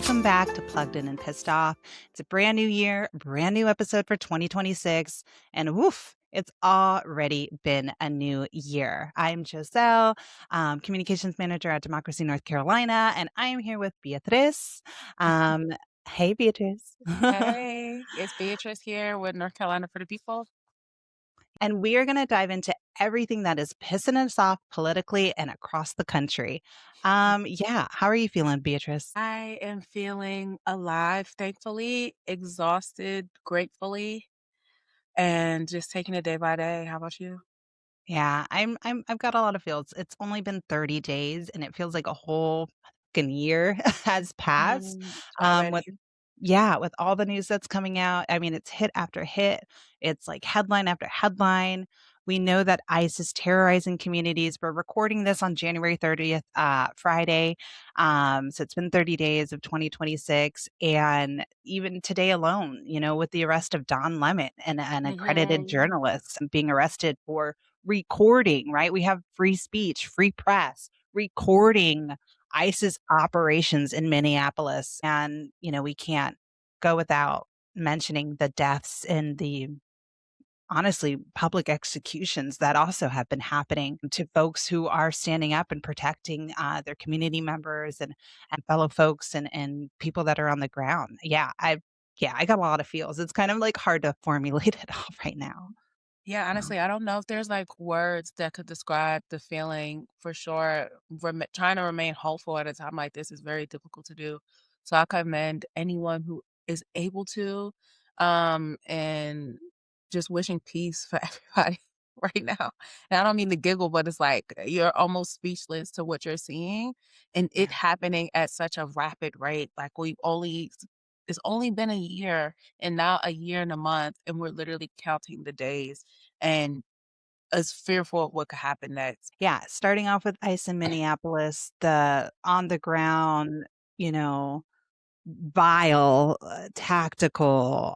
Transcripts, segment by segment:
Welcome back to Plugged In and Pissed Off. It's a brand new year, brand new episode for 2026. And woof, it's already been a new year. I'm Joselle, Communications Manager at Democracy North Carolina, and I am here with Beatrice. Um, hey, Beatrice. Hey, it's Beatrice here with North Carolina for the People. And we are going to dive into everything that is pissing us off politically and across the country. Yeah, how are you feeling, Beatrice? I am feeling alive, thankfully, exhausted, gratefully, and just taking it day by day. How about you? Yeah, I've got a lot of feels. It's only been 30 days and it feels like a whole fucking year has passed. Already. With yeah, with all the news that's coming out. I mean, it's hit after hit. It's like headline after headline. We know that ICE is terrorizing communities. We're recording this on January 30th, Friday. So it's been 30 days of 2026. And even today alone, with the arrest of Don Lemon, an accredited Mhm. journalist being arrested for recording, right? We have free speech, free press, recording ICE's operations in Minneapolis. And, we can't go without mentioning the deaths and the honestly public executions that also have been happening to folks who are standing up and protecting their community members and fellow folks and people that are on the ground. Yeah, I got a lot of feels. It's kind of like hard to formulate it all right now. Yeah, Um, honestly, I don't know if there's like words that could describe the feeling for sure. Trying to remain hopeful at a time like this is very difficult to do. So I commend anyone who is able to, and just wishing peace for everybody right now. And I don't mean to giggle, but it's like you're almost speechless to what you're seeing and it yeah. happening at such a rapid rate. Like it's only been a year and now a year and a month, and we're literally counting the days and is fearful of what could happen next. Yeah, starting off with ice in Minneapolis, the on the ground, you know, vile, tactical,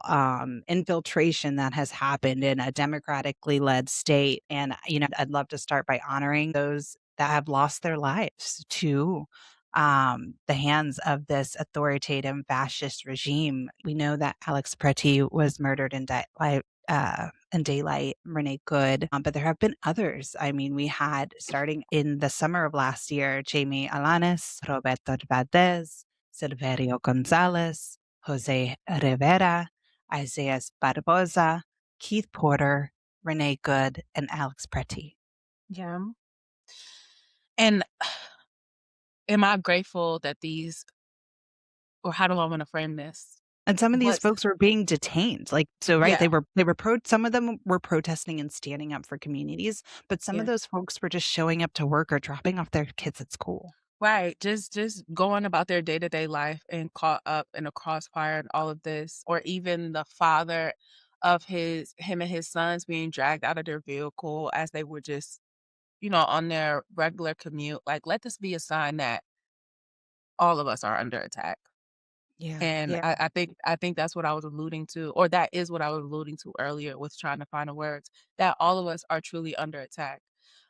infiltration that has happened in a democratically led state. And, I'd love to start by honoring those that have lost their lives to the hands of this authoritative fascist regime. We know that Alex Preti was murdered in daylight, Renee Good, but there have been others. I mean, we had starting in the summer of last year, Jamie Alanis, Roberto Valdez, Silverio Gonzalez, Jose Rivera, Isaiah Barboza, Keith Porter, Renee Good, and Alex Preti. Yeah. And am I grateful that these or how do I wanna frame this? And some of these What's folks were being detained. Like, so, right, Yeah, some of them were protesting and standing up for communities, but some of yeah. those folks were just showing up to work or dropping off their kids at school. Right, just going about their day-to-day life and caught up in a crossfire and all of this, or even the father of him and his sons being dragged out of their vehicle as they were just, on their regular commute. Like, let this be a sign that all of us are under attack. Yeah, And yeah, I think that's what I was alluding to, or that is what I was alluding to earlier with trying to find the words, that all of us are truly under attack.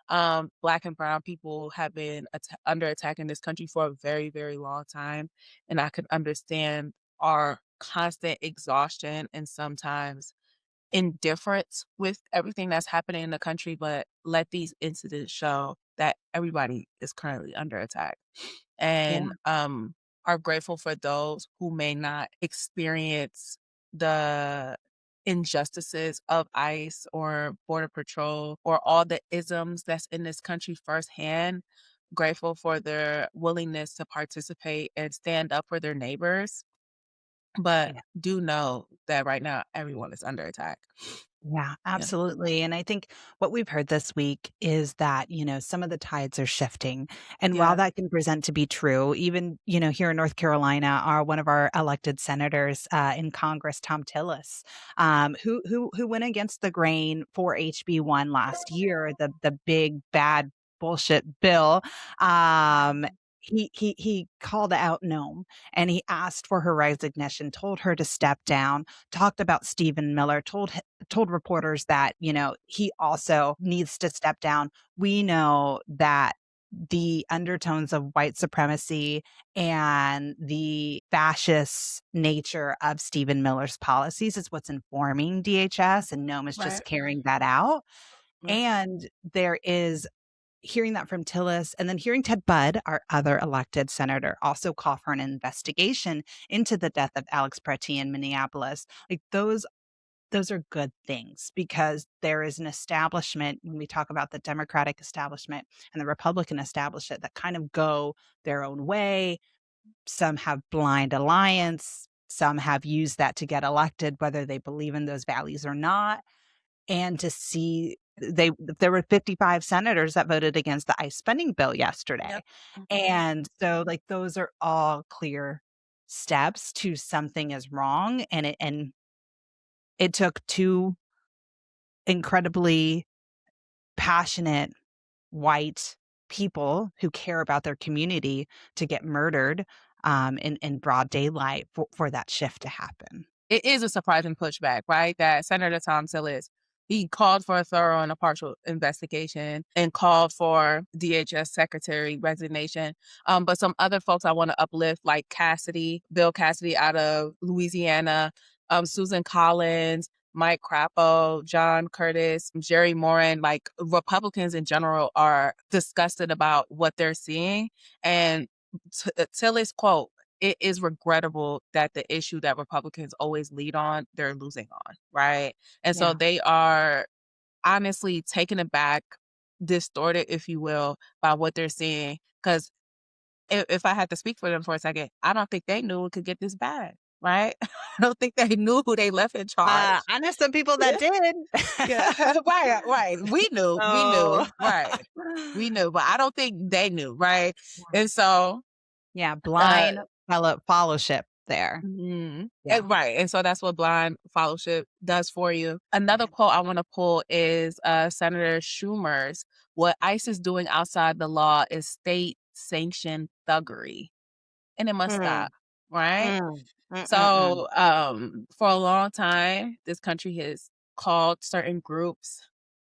Black and brown people have been under attack in this country for a very, very long time, and I could understand our constant exhaustion and sometimes indifference with everything that's happening in the country, but let these incidents show that everybody is currently under attack. yeah, And are grateful for those who may not experience the injustices of ICE or Border Patrol or all the isms that's in this country firsthand. Grateful for their willingness to participate and stand up for their neighbors, but yeah. do know that right now everyone is under attack. Yeah, Yeah. absolutely. And I think what we've heard this week is that, some of the tides are shifting. And while Yeah. that can present to be true, even, here in North Carolina, one of our elected senators in Congress, Tom Tillis, who went against the grain for HB1 last year, the big bad bullshit bill. Um, he called out Nome and he asked for her resignation, told her to step down, talked about Stephen Miller, told reporters that, he also needs to step down. We know that the undertones of white supremacy and the fascist nature of Stephen Miller's policies is what's informing DHS, and NOM is just Right. carrying that out. Right. And there is hearing that from Tillis and then hearing Ted Budd, our other elected senator, also call for an investigation into the death of Alex Pretty in Minneapolis. Like those are good things because there is an establishment when we talk about the Democratic establishment and the Republican establishment that kind of go their own way. Some have blind alliance. Some have used that to get elected, whether they believe in those values or not. And to see there were 55 senators that voted against the ICE spending bill yesterday. Yep. Mhm. And so like those are all clear steps to something is wrong. And it took two incredibly passionate white people who care about their community to get murdered in broad daylight for that shift to happen. It is a surprising pushback, right? That Senator Tom Tillis, he called for a thorough and a partial investigation and called for DHS secretary resignation. But some other folks I want to uplift, like Bill Cassidy out of Louisiana, Susan Collins, Mike Crapo, John Curtis, Jerry Moran, like Republicans in general are disgusted about what they're seeing. And Tillis quote, it is regrettable that the issue that Republicans always lead on, they're losing on, right? And so Yeah. they are honestly taken aback, distorted, if you will, by what they're seeing. Because if I had to speak for them for a second, I don't think they knew it could get this bad, right? I don't think they knew who they left in charge. I know some people that Yeah, did. yeah, right, right. We Oh. knew, right. We knew, but I don't think they knew, right? And so, Yeah, uh, blind fellowship there. mhm. Yeah. Right, and so that's what blind fellowship does for you. Another Yeah. quote I wanna pull is, Senator Schumer's, "What ICE is doing outside the law is state-sanctioned thuggery, and it must Mm, stop." Right? mm, mm. So, for a long time, this country has called certain groups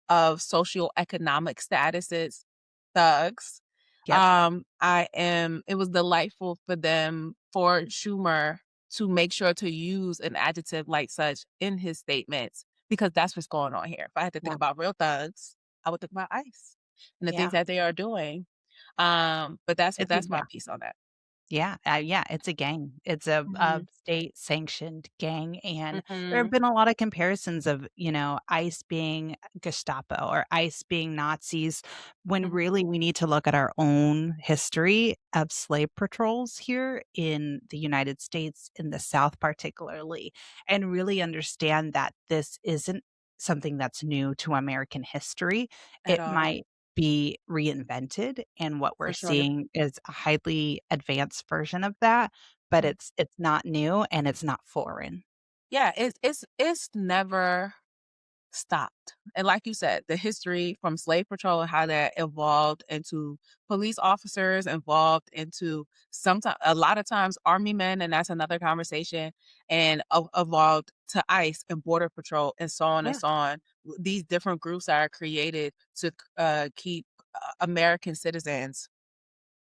of socioeconomic statuses thugs. Yep. It was delightful for them, for Schumer to make sure to use an adjective like such in his statements because that's what's going on here. If I had to think Yeah. about real thugs, I would think about ICE and the things Yeah. that they are doing. But It's that's my yeah. piece on that. Yeah, it's a gang. It's a Mhm. state-sanctioned gang, and there have Mhm. been a lot of comparisons of, ICE being Gestapo or ICE being Nazis, when Mhm. really we need to look at our own history of slave patrols here in the United States, in the South particularly, and really understand that this isn't something that's new to American history. At It all. might be reinvented, and what we're For sure. seeing is a highly advanced version of that, but Mm. it's not new and it's not foreign. Yeah, it's never stopped. And like you said, the history from slave patrol and how that evolved into police officers, evolved into sometimes a lot of times army men, and that's another conversation, and evolved to ICE and border patrol and so on and Yeah, so on. These different groups are created to keep American citizens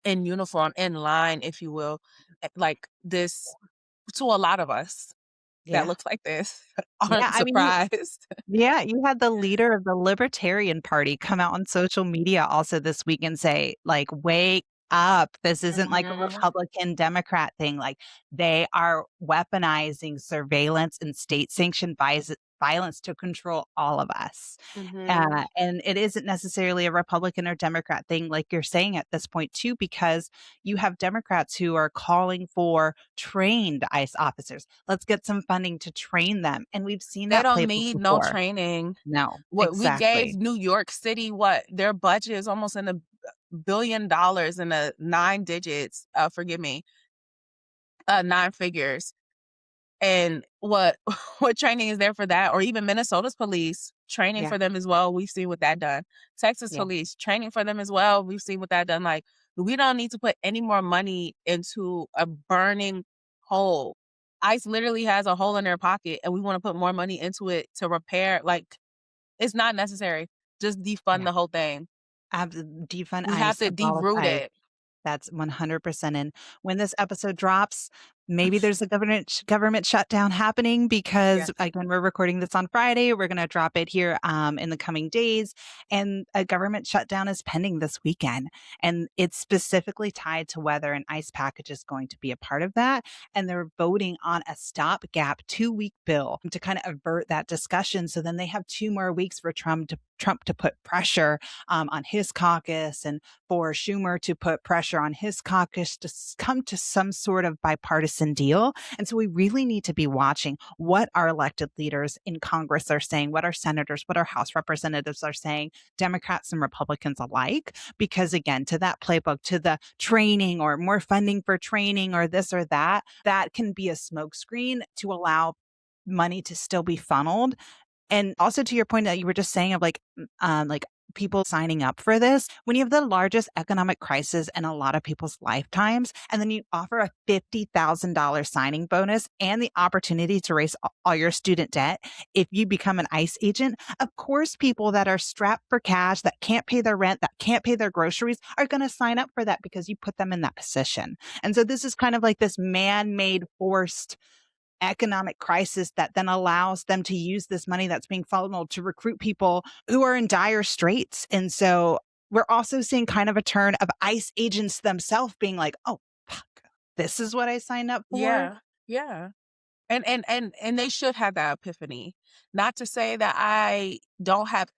in uniform, in line, if you will. Like this to a lot of us that yeah, looks like this yeah, aren't I mean, surprised. yeah, you had the leader of the Libertarian Party come out on social media also this week and say, like, "Wake up. This isn't like a Mhm, Republican Democrat thing. Like, they are weaponizing surveillance and state-sanctioned violence to control all of us." mhm. And it isn't necessarily a Republican or Democrat thing, like you're saying at this point too, because you have Democrats who are calling for trained ICE officers. Let's get some funding to train them, and we've seen They that don't playbook need no before. training. No, What we gave exactly. New York City what? Their budget is almost in the $1 billion in the 9 digits, forgive me, 9 figures. And what what training is there for that? Or even Minnesota's police, training Yeah, for them as well, we've seen what that done. Texas yeah, police, training for them as well, we've seen what that done. Like, we don't need to put any more money into a burning hole. ICE literally has a hole in their pocket, and we wanna put more money into it to repair like, it's not necessary. Just defund yeah. the whole thing. Defund We have ICE, to abolish deroot ICE. it. That's 100%. And when this episode drops, maybe there's a government shutdown happening Yeah. because, again, we're recording this on Friday. We're going to drop it here in the coming days. And a government shutdown is pending this weekend. And it's specifically tied to whether an ICE package is going to be a part of that. And they're voting on a stopgap 2-week bill to kind of avert that discussion. So then they have 2 more weeks for Trump to put pressure on his caucus and for Schumer to put pressure on his caucus to come to some sort of bipartisan deal. And so we really need to be watching what our elected leaders in Congress are saying, what our senators, what our House representatives are saying, Democrats and Republicans alike. Because again, to that playbook, to the training or more funding for training or this or that, that can be a smokescreen to allow money to still be funneled. And also to your point that you were just saying of like people signing up for this, when you have the largest economic crisis in a lot of people's lifetimes, and then you offer a $50,000 signing bonus and the opportunity to raise all your student debt if you become an ICE agent, of course, people that are strapped for cash, that can't pay their rent, that can't pay their groceries are going to sign up for that because you put them in that position. And so this is kind of like this man-made forced economic crisis that then allows them to use this money that's being funneled to recruit people who are in dire straits. And so we're also seeing kind of a turn of ICE agents themselves being like, oh, fuck, this is what I signed up for. Yeah. Yeah. And they should have that epiphany. Not to say that I don't have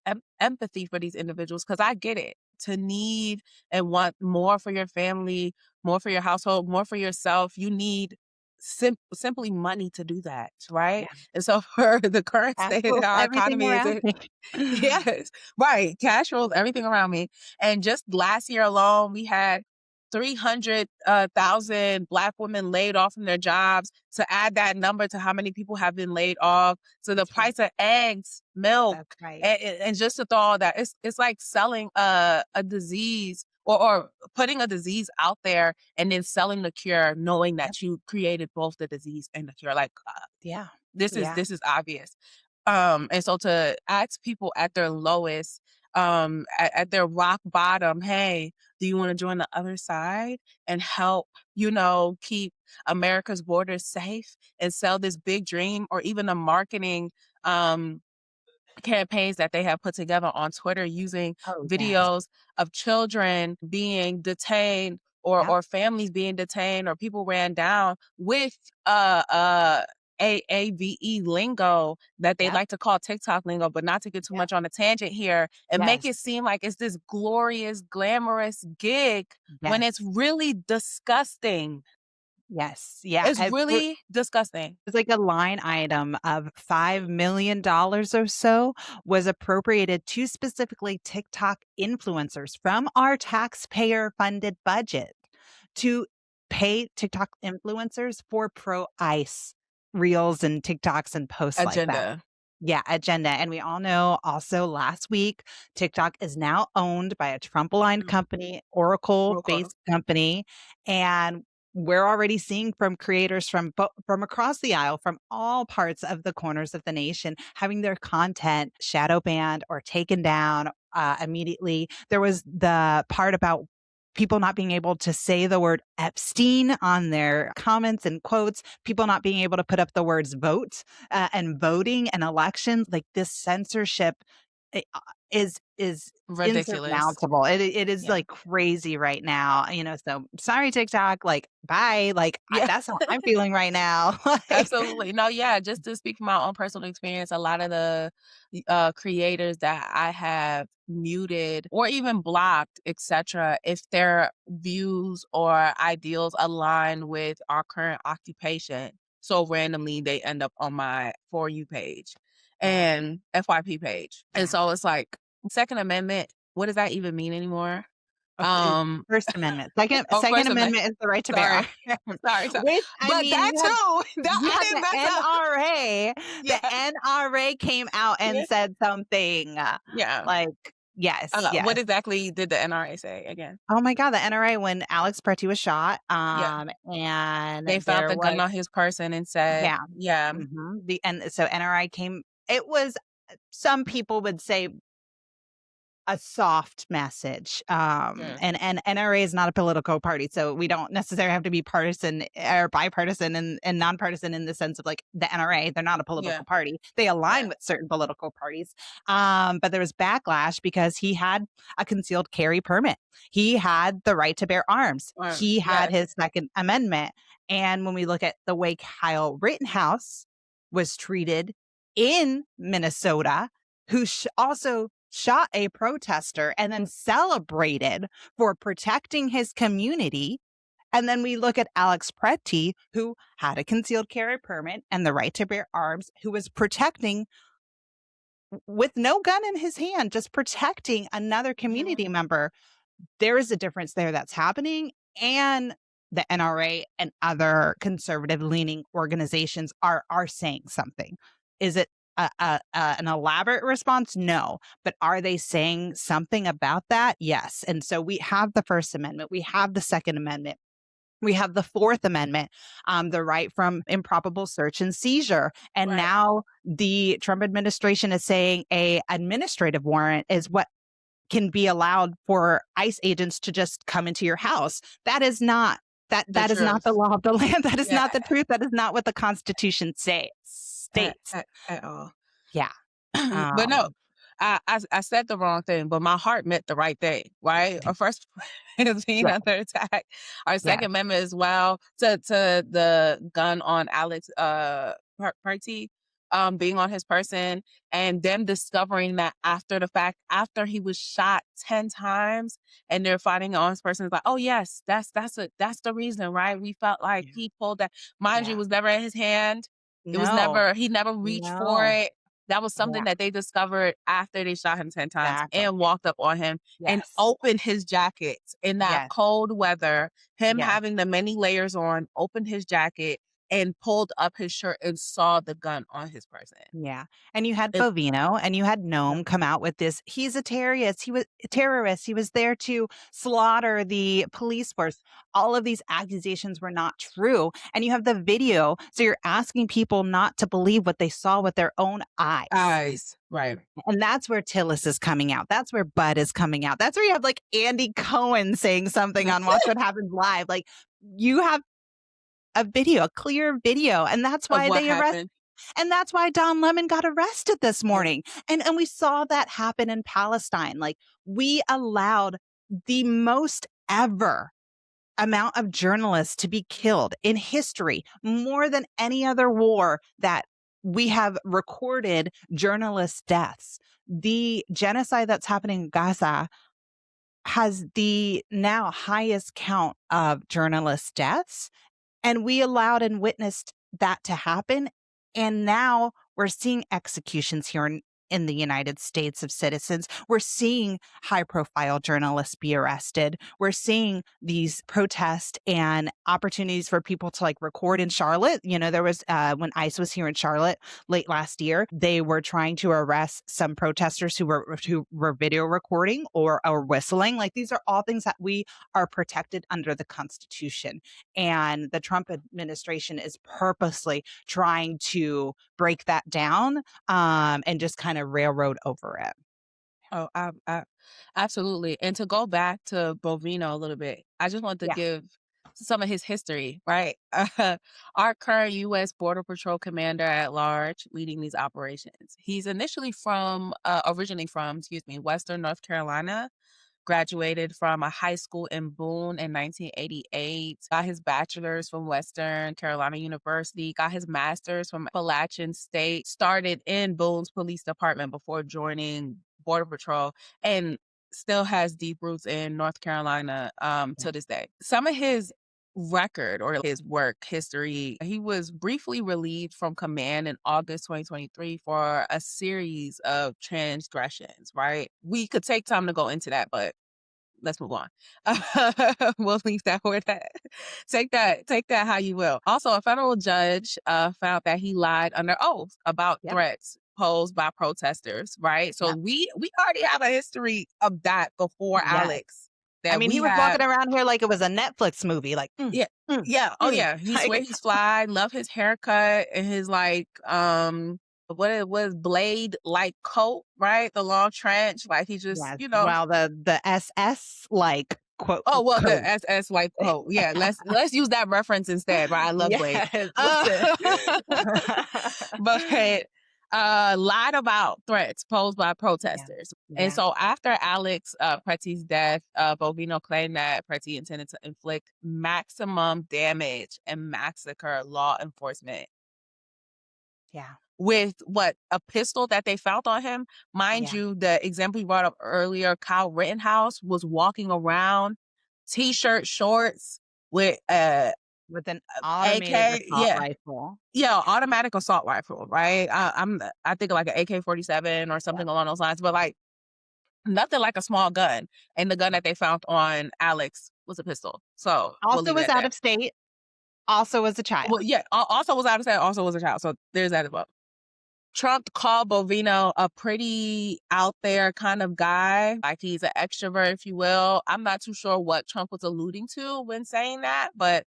empathy for these individuals, because I get it. To need and want more for your family, more for your household, more for yourself, you need simply money to do that, right? Yeah. And so for the current Cash state rules our everything economy is around in. me. Yes, right. Cash rules everything around me. And just last year alone, we had 300,000 Black women laid off from their jobs. To add that number to how many people have been laid off, to the That's right. price of eggs, milk, That's right. and just to throw all that, it's like selling a disease, or putting a disease out there and then selling the cure, knowing Yep. that you created both the disease and the cure. Like, Yeah. this is Yeah. this is obvious. And so to ask people at their lowest, at their rock bottom, hey, do you want to join the other side and help, keep America's borders safe and sell this big dream, or even the marketing campaigns that they have put together on Twitter using Oh, yes. videos of children being detained, Yep. or families being detained, or people ran down with uh uh AAVE lingo that they Yep. like to call TikTok lingo, but not to get too Yep. much on a tangent here, and make Yes. it seem like it's this glorious, glamorous gig when it's Yes. really disgusting. Yes. Yeah. It's really disgusting. It's like a line item of $5 million or so was appropriated to specifically TikTok influencers from our taxpayer funded budget to pay TikTok influencers for pro ICE reels and TikToks and posts like that. Agenda. Yeah, agenda. And we all know also last week, TikTok is now owned by a Trump aligned Mhm. company, Oracle Roll call. based company. And we're already seeing from creators from across the aisle, from all parts of the corners of the nation, having their content shadow banned or taken down immediately. There was the part about people not being able to say the word Epstein on their comments and quotes, people not being able to put up the words vote and voting and elections. Like this censorship eh, uh, is Ridiculous. insurmountable. It is Yeah. like crazy right now. So sorry, TikTok. Like bye. Like Yeah. that's how I'm feeling right now. Like, Absolutely. No, yeah, just to speak from my own personal experience, a lot of the creators that I have muted or even blocked, etc., if their views or ideals align with our current occupation. So randomly they end up on my For You page yeah, and FYP page. And yeah. so it's like, Second Amendment, what does that even mean anymore? Okay, Um, First Amendment. Second oh, Second First Amendment. Amendment is the right to bear Sorry. arms. Sorry. Which I But mean, that too, that you I have didn't the mess up. NRA. The Yeah. NRA came out Yeah. and said something Yeah. like, yes, yes. What exactly did the NRA say again? Oh my God, the NRA when Alex Perty was shot, Yeah. They and found there the was gun on his person and said, yeah, yeah, and so NRA came. It was some people would say a soft message. Sure. And NRA is not a political party, so we don't necessarily have to be partisan or bipartisan and nonpartisan in the sense of like the NRA. They're not a Yeah. political party. They align Yeah. with certain political parties. But there was backlash because he had a concealed carry permit. He had the right to bear arms. He had Yes. his Second Amendment. And when we look at the way Kyle Rittenhouse was treated in Minnesota, who also shot a protester and then celebrated for protecting his community. And then we look at Alex Pretty, who had a concealed carry permit and the right to bear arms, who was protecting with no gun in his hand, just protecting another Mhm. community member. There is a difference there that's happening. And the NRA and other conservative leaning organizations are saying something. Is it an elaborate response? No. But are they saying something about that? Yes. And so we have the First Amendment, we have the Second Amendment. We have the Fourth Amendment, the right from improbable search and seizure. And Right. now the Trump administration is saying a administrative warrant is what can be allowed for ICE agents to just come into your house. That is not The that is not the truth. law of the land. That is Yeah. not the truth. That is not what the Constitution states. At all. Yeah. But no, Um, I said the wrong thing, but my heart meant the right thing, right? Our first is being right. under attack. Our Yes. Second Amendment as well to the gun on Alex Party, being on his person, and them discovering that after the fact, after he was shot 10 times, and they're finding on his person, it's like, oh yes, that's the reason, right? We felt like Yeah. he pulled that. Mind you, Yeah. it was never in his hand. It was No. never, he never reached for No. it. That was Yeah. something that they discovered after they shot him 10 times Exactly. and walked up on him and Yes. opened his jacket in that Yes. cold weather, him Yes. having the many layers on, opened his jacket and pulled up his shirt and saw the gun on his person. Yeah, and you had It Bovino and you had Yep. Nome come out with this, "He's a terrorist, he was a terrorist, he was there to slaughter the police force." All of these accusations were not true, and you have the video, so you're asking people not to believe what they saw with their own eyes, Eyes. Right. and that's where Tillis is coming out, that's where Bud is coming out, that's where you have, like, Andy Cohen saying something on Watch What Happens Live, like, you have a video, a clear video, and that's Of why what they arrest happened. and that's why Don Lemon got arrested this Yep. morning. And we saw that happen in Palestine. Like we allowed the most ever amount of journalists to be killed in history, more than any other war that we have recorded journalist deaths. The genocide that's happening in Gaza has the now highest count of journalist deaths, and we allowed and witnessed that to happen. And now we're seeing executions here in the United States of citizens. We're seeing high profile journalists be arrested. We're seeing these protests and opportunities for people to like record in Charlotte. You know, there was when ICE was here in Charlotte late last year, they were trying to arrest some protesters who were video recording or whistling. Like these are all things that we are protected under the Constitution. And the Trump administration is purposely trying to break that down and just kind of railroad over it. Oh, absolutely. And to go back to Bovino a little bit, I just want to Yeah. give some of his history, right? Our current U.S. Border Patrol commander at large leading these operations. He's originally from, excuse me, Western North Carolina. Graduated from a high school in Boone in 1988, got his bachelor's from Western Carolina University, got his master's from Appalachian State, started in Boone's police department before joining Border Patrol, and still has deep roots in North Carolina Yeah. to this day. Some of his record or his work history, he was briefly relieved from command in August 2023 for a series of transgressions, right? We could take time to go into that, but let's move on. We'll leave that where that. Take that how you will. Also, a federal judge found that he lied under oath about Yep. threats posed by protesters, right? So Yep. we already have a history of that before Yes. Alex. I That mean, he we was walking have around here like it was a Netflix movie, like, Yeah. mm, Yeah. Oh, mm. yeah. He swear Like, he's fly. Love his haircut and his like what it was, blade-like coat, right? The long trench, like, he just, Yes. Well, the SS, like, quote, oh, well, the coat. SS white coat. Yeah, let's use that reference instead, right? I love Blade. Yes, Uh, listen. but lied about threats posed by Yeah. protesters. And Yeah. so after Alex Pretty's death, Bovino claimed that Pretty intended to inflict maximum damage and massacre law enforcement Yeah. with what, a pistol that they found on him. Mind Yeah. you, the example you brought up earlier, Kyle Rittenhouse was walking around t-shirt, shorts with a With an automated AK. assault Yeah. rifle. Yeah, automatic assault rifle, right? I think like an AK-47 or something Yep. along those lines, but like nothing like a small gun. And the gun that they found on Alex was a pistol. So we'll Also leave it was at out there. of state, also was a Well, child. yeah, also was out of state, also was a child. So there's that as well. Trump called Bovino a pretty out there kind of guy, like he's an extrovert, if you will. I'm not too sure what Trump was alluding to when saying that, but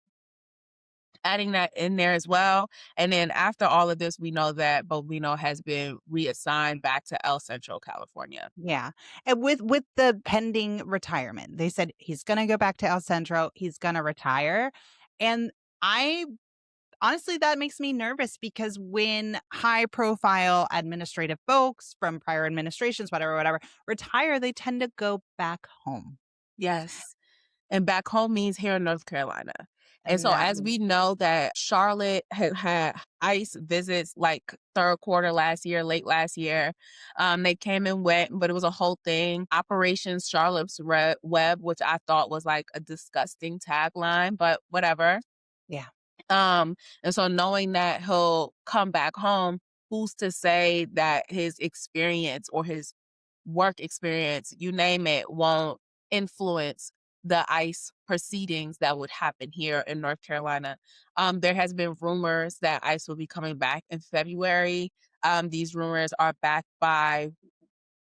adding that in there as well. And then after all of this, we know that Bovino has been reassigned back to El Centro, California. Yeah, and with the pending retirement, they said he's gonna go back to El Centro, he's gonna retire, and I honestly, that makes me nervous because when high profile administrative folks from prior administrations, whatever, whatever, retire, they tend to go back home. Yes. And back home means here in North Carolina. And And so that as we know that Charlotte had ICE visits like third quarter last year, late last year, they came and went, but it was a whole thing. Operations Charlotte's Web, which I thought was like a disgusting tagline, but whatever. yeah, Um, and so knowing that he'll come back home, who's to say that his experience or his work experience, you name it, won't influence the ICE proceedings that would happen here in North Carolina. There has been rumors that ICE will be coming back in February. These rumors are backed by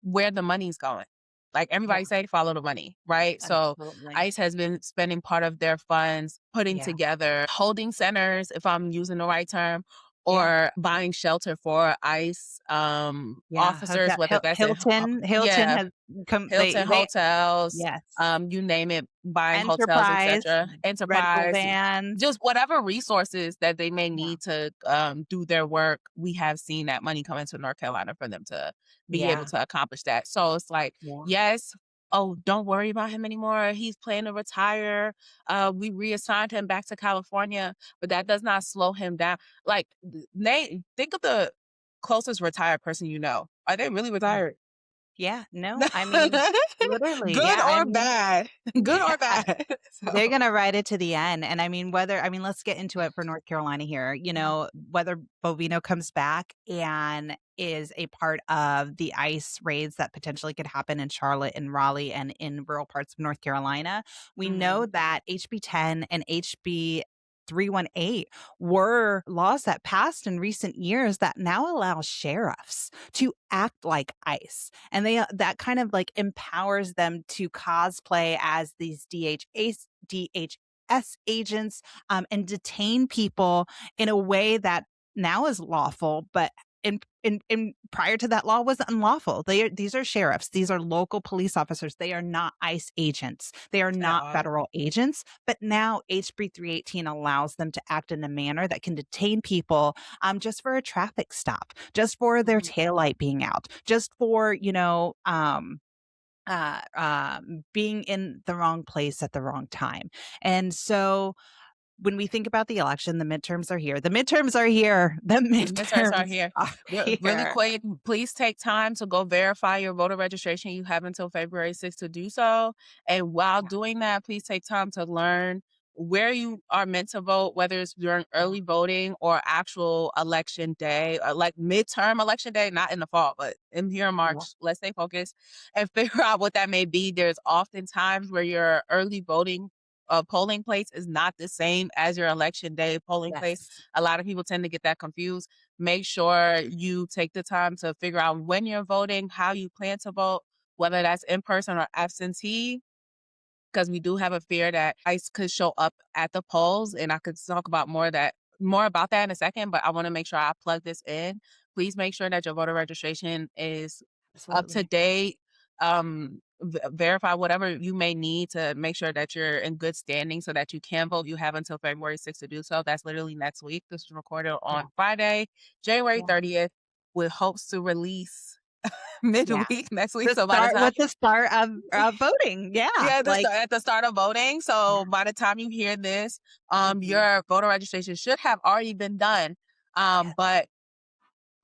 where the money's going. Like yeah, everybody say, follow the money, right? So absolutely. ICE has been spending part of their funds putting Yeah, together holding centers, if I'm using the right term, yeah, or buying shelter for ICE yeah. officers, whether that's in Hilton yeah, has come. Hilton They hotels, yes, you name it, buying hotels, Enterprise, etc. rental Enterprise, vans. just whatever resources that they may Yeah, need to do their work. We have seen that money come into North Carolina for them to be able yeah, to accomplish that. So it's like, yeah. yes, oh, don't worry about him anymore. He's planning to retire. We reassigned him back to California, but that does not slow him down. Like, Nate, think of the closest retired person you know. Are they really retired? Yeah, no, I mean, literally, Good yeah, I or mean, bad. Good or yeah, bad. they're So gonna ride it to the end, and I mean, let's get into it for North Carolina here, whether Bovino comes back and is a part of the ICE raids that potentially could happen in Charlotte and Raleigh and in rural parts of North Carolina. We know mhm. that HB 10 and HB 318 were laws that passed in recent years that now allow sheriffs to act like ICE. And that kind of like empowers them to cosplay as these DHS agents, and detain people in a way that now is lawful, but in prior to that law was unlawful. These are sheriffs. These are local police officers. They are not ICE agents. They are At not all. federal agents. But now HB 318 allows them to act in a manner that can detain people, just for a traffic stop, just for their Mhm. taillight being out, just for being in the wrong place at the wrong time. And so when we think about the election, the midterms are here. The midterms are here. The The midterms are midterms here. are Really here. quick, please take time to go verify your voter registration. You have until February 6th to do so. And while doing that, please take time to learn where you are meant to vote, whether it's during Yeah. early voting or actual election day, like midterm election day, not in the fall, but in here in Yeah. March. Let's stay focused and figure out what that may be. There's often times where your early voting polling place is not the same as your election day polling place. Yes. A lot of people tend to get that confused. Make sure you take the time to figure out when you're voting, how you plan to vote, whether that's in person or absentee, because we do have a fear that ICE could show up at the polls. And I could talk about more about that in a second, but I want to make sure I plug this in. please make sure that your voter registration is up to Absolutely. date. Verify whatever you may need to make sure that you're in good standing so that you can vote. You have until February 6th to do so. That's literally next week. This is recorded Yeah. on Friday, January Yeah. 30th, with hopes to release Yeah. midweek next week. The So by the start time with the start of voting. Yeah. yeah, Like, at the start of voting. yeah. So by the time you hear this, Mhm. your voter registration should have already been done. Yes. But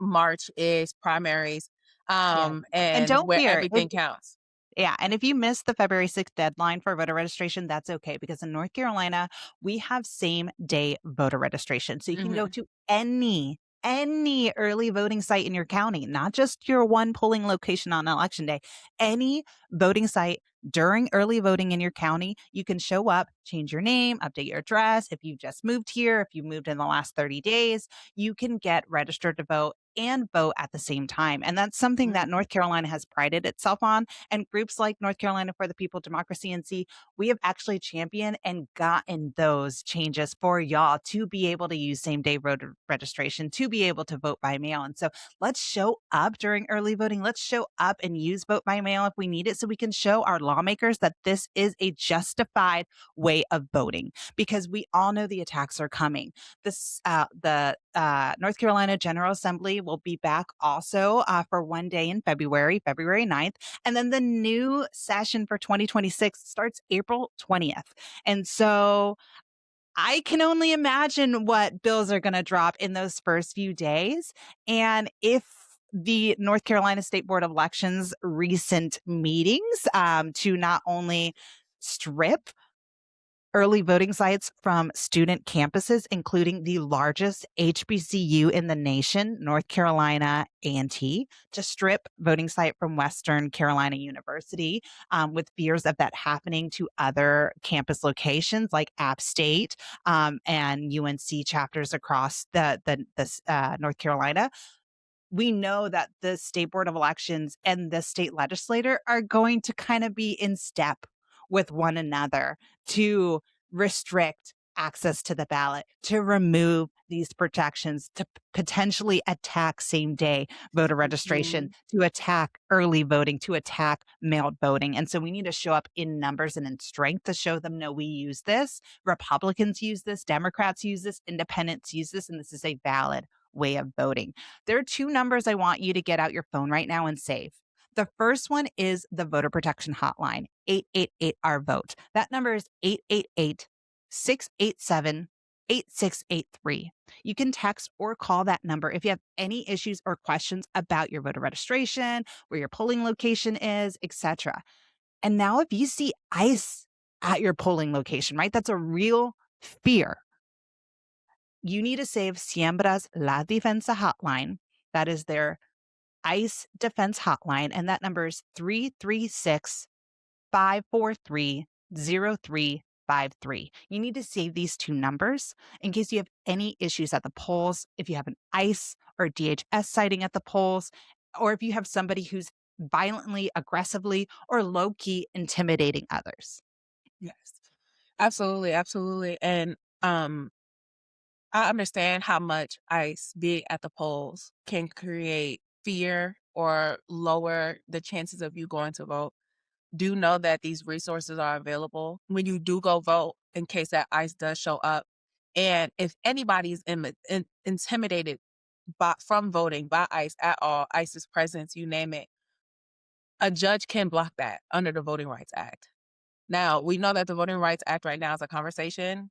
March is primaries, Yes. And and don't where fear. everything counts. Yeah, and if you miss the February 6th deadline for voter registration, that's okay because in North Carolina, we have same day voter registration. So you can go Mhm. to any early voting site in your county, not just your one polling location on election day. Any voting site during early voting in your county, you can show up, change your name, update your address. If you just moved here, if you moved in the last 30 days, you can get registered to vote and vote at the same time. And that's something that Mhm. North Carolina has prided itself on, and groups like North Carolina for the People, Democracy, and See, we have actually championed and gotten those changes for y'all to be able to use same day voter registration, to be able to vote by mail. And so let's show up during early voting. Let's show up and use vote by mail if we need it so we can show our lawmakers that this is a justified way of voting because we all know the attacks are coming. The North Carolina General Assembly will be back also for one day in February, February 9th. And then the new session for 2026 starts April 20th. And so I can only imagine what bills are going to drop in those first few days. And if the North Carolina State Board of Elections recent meetings to not only strip early voting sites from student campuses, including the largest HBCU in the nation, North Carolina A&T, to strip voting site from Western Carolina University, with fears of that happening to other campus locations like App State and UNC chapters across the North Carolina. We know that the state board of elections and the state legislator are going to kind of be in step with one another to restrict access to the ballot, to remove these protections, to potentially attack same day voter registration, Mhm. to attack early voting, to attack mailed voting. And so we need to show up in numbers and in strength to show them, no, we use this. Republicans use this, Democrats use this, independents use this, and this is a valid way of voting. There are two numbers I want you to get out your phone right now and save. The first one is the voter protection hotline, 888 our vote. That number is 888 687 8683. You can text or call that number if you have any issues or questions about your voter registration, where your polling location is, etc. And now if you see ICE at your polling location, right? That's a real fear. You need to save Siembra's La Defensa hotline. That is their ICE defense hotline. And that number is 336 543 0353. You need to save these two numbers in case you have any issues at the polls, if you have an ICE or DHS sighting at the polls, or if you have somebody who's violently, aggressively, or low key intimidating others. Yes. Absolutely, absolutely, and, I understand how much ICE being at the polls can create fear or lower the chances of you going to vote. Do know that these resources are available when you do go vote in case that ICE does show up, and if anybody's intimidated from voting by ICE at all, ICE's presence, you name it, a judge can block that under the Voting Rights Act. Now, we know that the Voting Rights Act right now is a conversation.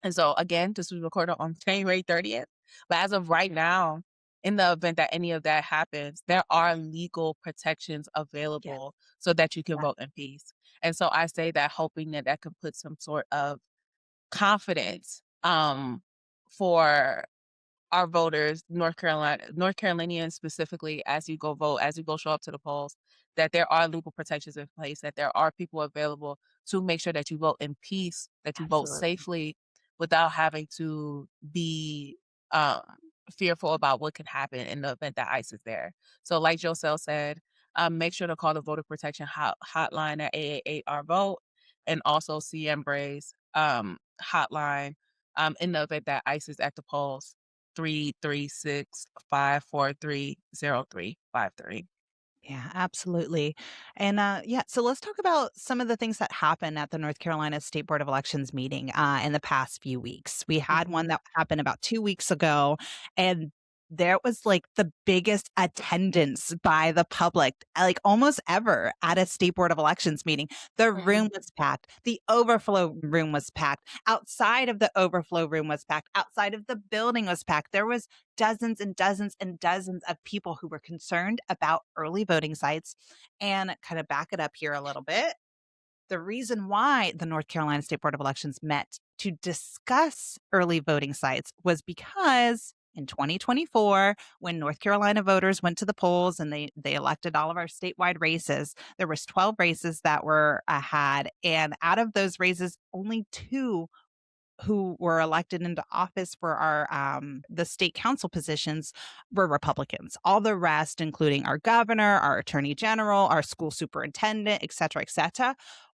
And so, again, this was recorded on January 30th. But as of right now, in the event that any of that happens, there are legal protections Yes. available so that you can Yeah. vote in peace. And so I say that hoping that that could put some sort of confidence for our voters, North Carolinians specifically, as you go vote, as you go show up to the polls, that there are legal protections in place, that there are people available to make sure that you vote in peace, that you vote Absolutely. safely without having to be um, fearful about what can happen in the event that ICE is there. So, like Joselle said, make sure to call the voter protection hotline at 888 our vote, and also CM Bray's hotline in the event that ICE is at the polls. 336-543-0353. Yeah, absolutely. And yeah, so let's talk about some of the things that happened at the North Carolina State Board of Elections meeting in the past few weeks. We had one Mhm. that happened about 2 weeks ago, and there was like the biggest attendance by the public, like almost ever at a State Board of Elections meeting. The room Mhm. was packed, the overflow room was packed, outside of the overflow room was packed, outside of the building was packed. There was dozens and dozens and dozens of people who were concerned about early voting sites. And kind of back it up here a little bit. The reason why the North Carolina State Board of Elections met to discuss early voting sites was because in 2024, when North Carolina voters went to the polls and they elected all of our statewide races, there was 12 races that were had, and out of those races, only two who were elected into office for our the state council positions were Republicans. All the rest, including our governor, our attorney general, our school superintendent, et cetera,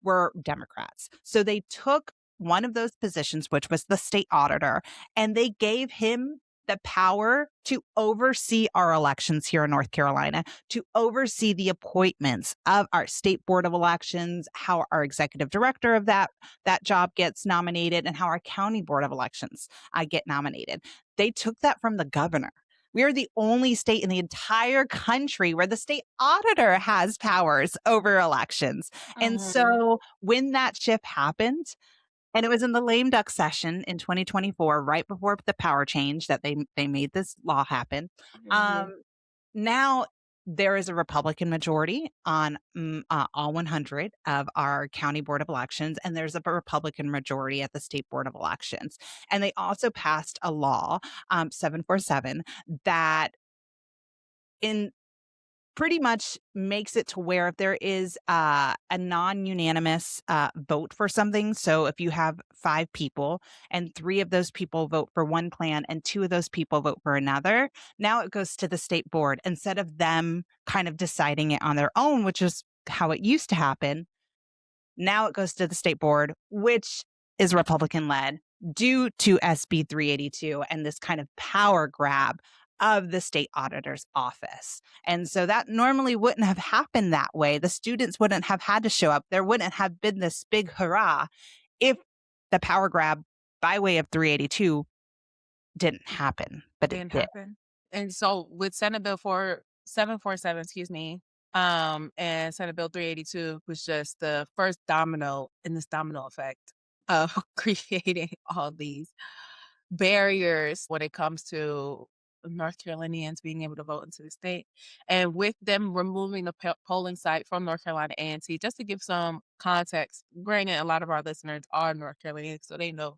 were Democrats. So they took one of those positions, which was the state auditor, and they gave him the power to oversee our elections here in North Carolina, to oversee the appointments of our state board of elections, how our executive director of that job gets nominated, and how our county board of elections get nominated. They took that from the governor. We are the only state in the entire country where the state auditor has powers over elections. And Mhm. so when that shift happened, and it was in the lame duck session in 2024, right before the power change that they made this law happen. Mhm. Um, Now there is a Republican majority on all 100 of our county board of elections, and there's a Republican majority at the state board of elections. And they also passed a law, 747, that in pretty much makes it to where if there is a non-unanimous vote for something, so if you have 5 people and 3 of those people vote for one plan and 2 of those people vote for another, now it goes to the state board instead of them kind of deciding it on their own, which is how it used to happen. Now it goes to the state board, which is Republican led due to SB 382 and this kind of power grab of the state auditor's office. And so that normally wouldn't have happened that way. The students wouldn't have had to show up. There wouldn't have been this big hurrah if the power grab by way of 382 didn't happen, but it Didn't did. happen. And so with Senate Bill 747, excuse me, and Senate Bill 382 was just the first domino in this domino effect of creating all these barriers when it comes to North Carolinians being able to vote into the state. And with them removing the polling site from North Carolina A&T, just to give some context, granted, a lot of our listeners are North Carolinians, so they know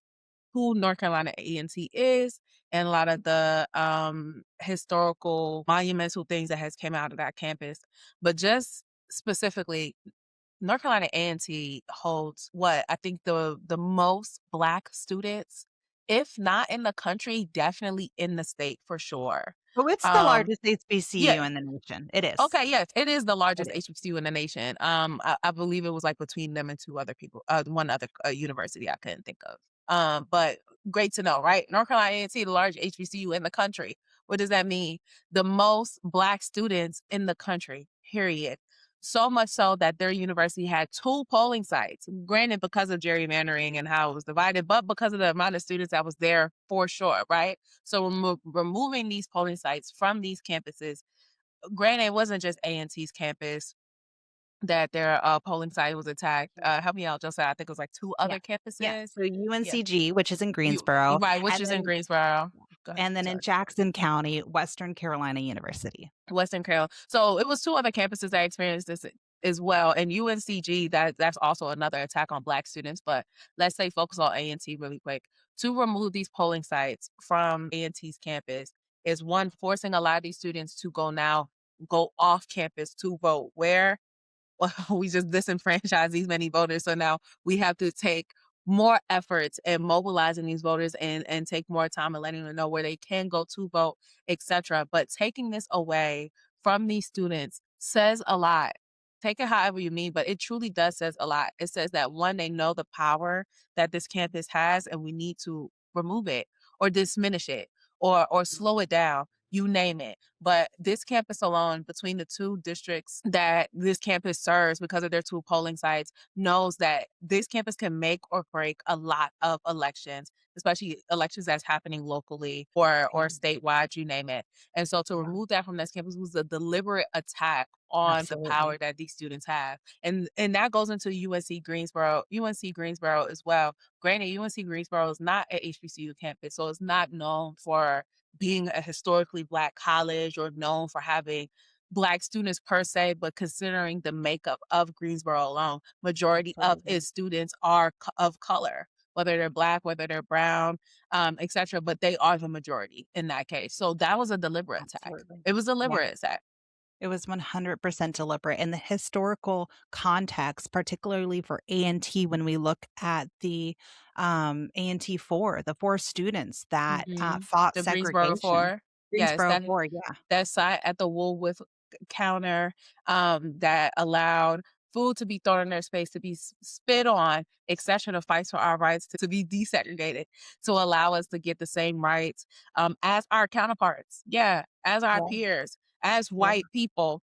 who North Carolina A&T is and a lot of the historical monumental things that has came out of that campus. But just specifically, North Carolina A&T holds what I think the most Black students, if not in the country, definitely in the state for sure. Oh, it's the Um, largest HBCU yeah, in the nation. It is. okay, yes, it is the It largest is. HBCU in the nation. I believe it was like between them and two other people, one other university I couldn't think of. But great to know, right? North Carolina A&T, the largest HBCU in the country. What does that mean? The most Black students in the country. Period. So much so that their university had two polling sites. Granted, because of gerrymandering and how it was divided, but because of the amount of students that was there for sure, right? So removing these polling sites from these campuses. Granted, it wasn't just A&T's campus that their, polling site was attacked. Help me out, Joseph. I think it was, like, 2 Yeah. other Yeah. campuses? So Yeah. UNCG, which is in You Greensboro, right, which and is in then Greensboro. Go ahead, and then in sorry. Jackson County, Western Carolina University. Western Carol. So, it was 2 other campuses that experienced this as well, and UNCG, that's also another attack on Black students, but let's say focus on A&T really quick. To remove these polling sites from A&T's campus is, 1, forcing a lot of these students to go off campus to vote. Where? Well, we just disenfranchised these many voters. So now we have to take more efforts in mobilizing these voters and take more time and letting them know where they can go to vote, etc. But taking this away from these students says a lot. Take it however you mean, but it truly does says a lot. It says that, 1, they know the power that this campus has, and we need to remove it or diminish it. or slow it down, you name it. But this campus alone, between the two districts that this campus serves because of their two polling sites, knows that this campus can make or break a lot of elections, especially elections that's happening locally or Right. statewide, you name it. And so to Yeah, remove that from this campus was a deliberate attack on the power absolutely. that these students have. And that goes into UNC Greensboro as well. Granted, UNC Greensboro is not a HBCU campus, so it's not known for being a historically Black college or known for having Black students per se, but considering the makeup of Greensboro alone, majority of Absolutely. its students are of color, whether they're Black, whether they're brown, etc. But they are the majority in that case. So that was a deliberate attack. Absolutely. It was a Yeah. deliberate attack. It was 100% deliberate. And the historical context, particularly for A&T, when we look at the A&T 4, the 4 students that Mhm. fought The Greensboro segregation. 4. Yes, Greensboro 4, yeah. that site at the Woolworth counter, that allowed food to be thrown in their space, to be spit on, etcetera, to fight for our rights to be desegregated, to allow us to get the same rights, as our counterparts. Yeah, as our Yeah. peers, as Yeah. white people,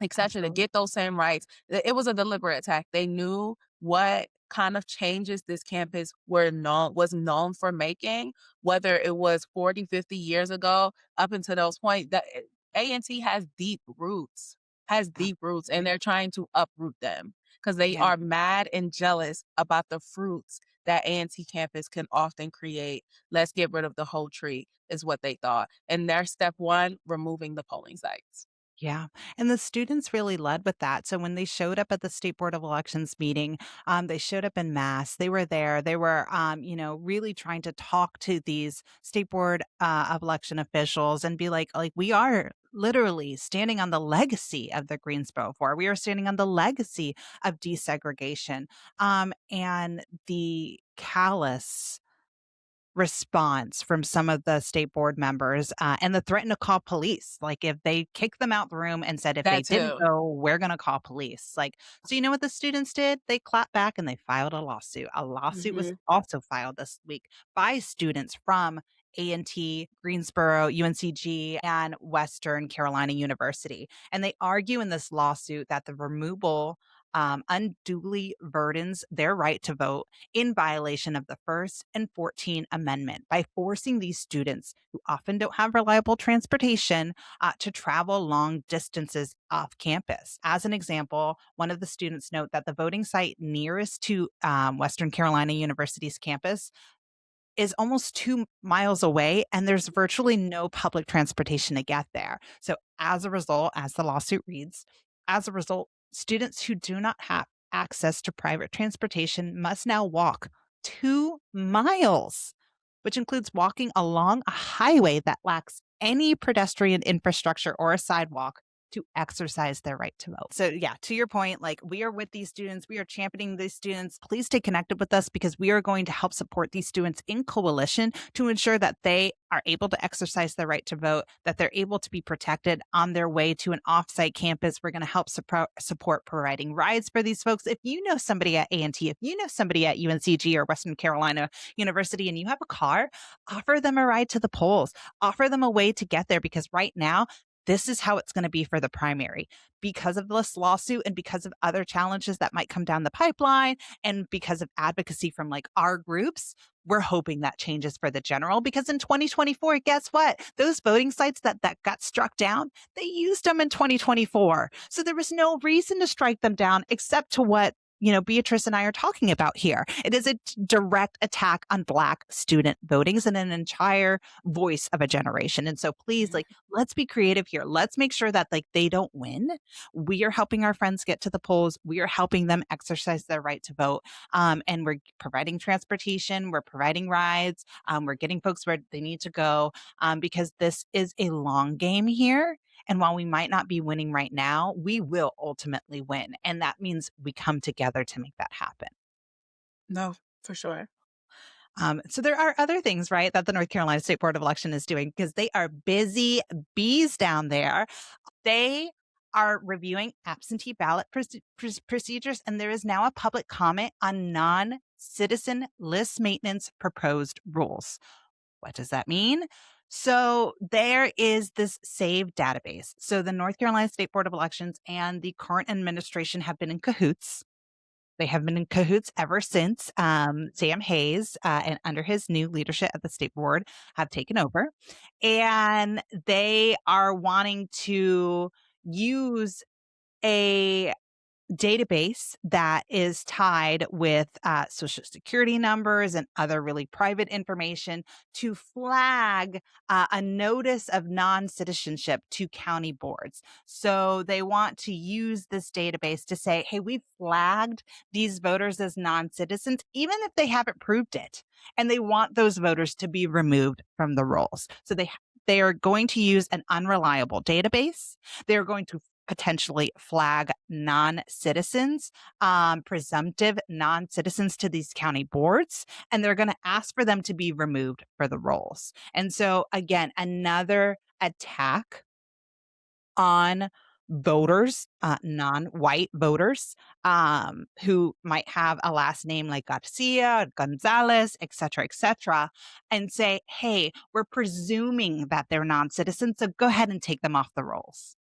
etcetera, to Absolutely. get those same rights. It was a deliberate attack. They knew what kind of changes this campus was known for making, whether it was 40, 50 years ago up until those point that A&T has deep roots, and Absolutely. they're trying to uproot them because they Yeah. are mad and jealous about the fruits that A&T campus can often create. Let's get rid of the whole tree is what they thought. And their step one, removing the polling sites. Yeah. And the students really led with that. So when they showed up at the State Board of Elections meeting, they showed up in mass. They were there. They were, really trying to talk to these State Board of Election officials and be like, we are literally standing on the legacy of the Greensboro Four. We are standing on the legacy of desegregation. And the callous response from some of the state board members and the threat to call police. Like if they kicked them out the room and said, if they That didn't too. go, we're going to call police. Like, so you know what the students did? They clapped back and they filed a lawsuit. A lawsuit was Mhm. also filed this week by students from A&T, Greensboro, UNCG, and Western Carolina University. And they argue in this lawsuit that the removal unduly burdens their right to vote in violation of the First and 14th Amendment by forcing these students who often don't have reliable transportation to travel long distances off campus. As an example, one of the students note that the voting site nearest to Western Carolina University's campus is almost 2 miles away, and there's virtually no public transportation to get there. So as a result, as the lawsuit reads, as a result, students who do not have access to private transportation must now walk 2 miles, which includes walking along a highway that lacks any pedestrian infrastructure or a sidewalk to exercise their right to vote. So yeah, to your point, like we are with these students, we are championing these students. Please stay connected with us because we are going to help support these students in coalition to ensure that they are able to exercise their right to vote, that they're able to be protected on their way to an offsite campus. We're going to help support providing rides for these folks. If you know somebody at A&T, if you know somebody at UNCG or Western Carolina University and you have a car, offer them a ride to the polls, offer them a way to get there because right now this is how it's going to be for the primary because of this lawsuit and because of other challenges that might come down the pipeline and because of advocacy from like our groups. We're hoping that changes for the general because in 2024, guess what? Those voting sites that got struck down, they used them in 2024. So there was no reason to strike them down except to what Beatrice and I are talking about here. It is a direct attack on Black student votings and an entire voice of a generation. And so please, like, let's be creative here. Let's make sure that like they don't win. We are helping our friends get to the polls. We are helping them exercise their right to vote. And we're providing transportation. We're providing rides. We're getting folks where they need to go because this is a long game here. And while we might not be winning right now, we will ultimately win. And that means we come together to make that happen. No, for sure. So there are other things, right, that the North Carolina State Board of Election is doing because they are busy bees down there. They are reviewing absentee ballot procedures, and there is now a public comment on non-citizen list maintenance proposed rules. What does that mean? So there is this SAVE database. So the North Carolina State Board of Elections and the current administration have been in cahoots. They have been in cahoots ever since Sam Hayes and under his new leadership at the state board have taken over. And they are wanting to use a database that is tied with social security numbers and other really private information to flag a notice of non-citizenship to county boards. So they want to use this database to say, hey, we've flagged these voters as non-citizens, even if they haven't proved it. And they want those voters to be removed from the rolls. So they are going to use an unreliable database. They're going to potentially flag non-citizens, presumptive non-citizens to these county boards, and they're going to ask for them to be removed for the rolls. And so again, another attack on voters, non-white voters, who might have a last name like Garcia, Gonzalez, et cetera, and say, hey, we're presuming that they're non-citizens, so go ahead and take them off the rolls.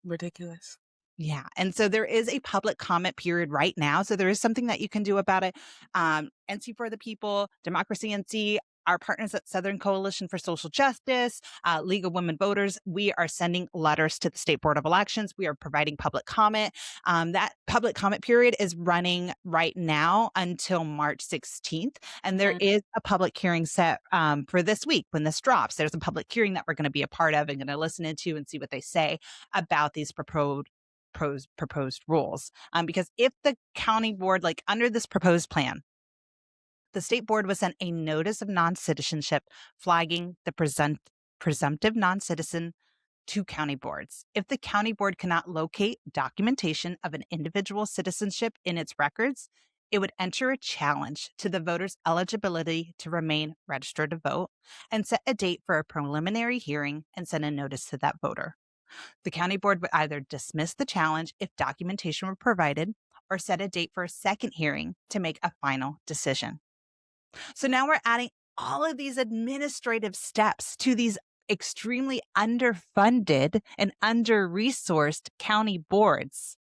Ridiculous. Yeah. And so there is a public comment period right now. So there is something that you can do about it. NC for the People, Democracy NC, our partners at Southern Coalition for Social Justice, League of Women Voters, we are sending letters to the State Board of Elections. We are providing public comment. That public comment period is running right now until March 16th. And there Mhm. is a public hearing set for this week when this drops. There's a public hearing that we're going to be a part of and going to listen into and see what they say about these proposed rules. Because if the county board, like under this proposed plan, the state board was sent a notice of non-citizenship flagging the presumptive non-citizen to county boards. If the county board cannot locate documentation of an individual's citizenship in its records, it would enter a challenge to the voter's eligibility to remain registered to vote and set a date for a preliminary hearing and send a notice to that voter. The county board would either dismiss the challenge if documentation were provided or set a date for a second hearing to make a final decision. So now we're adding all of these administrative steps to these extremely underfunded and under resourced county boards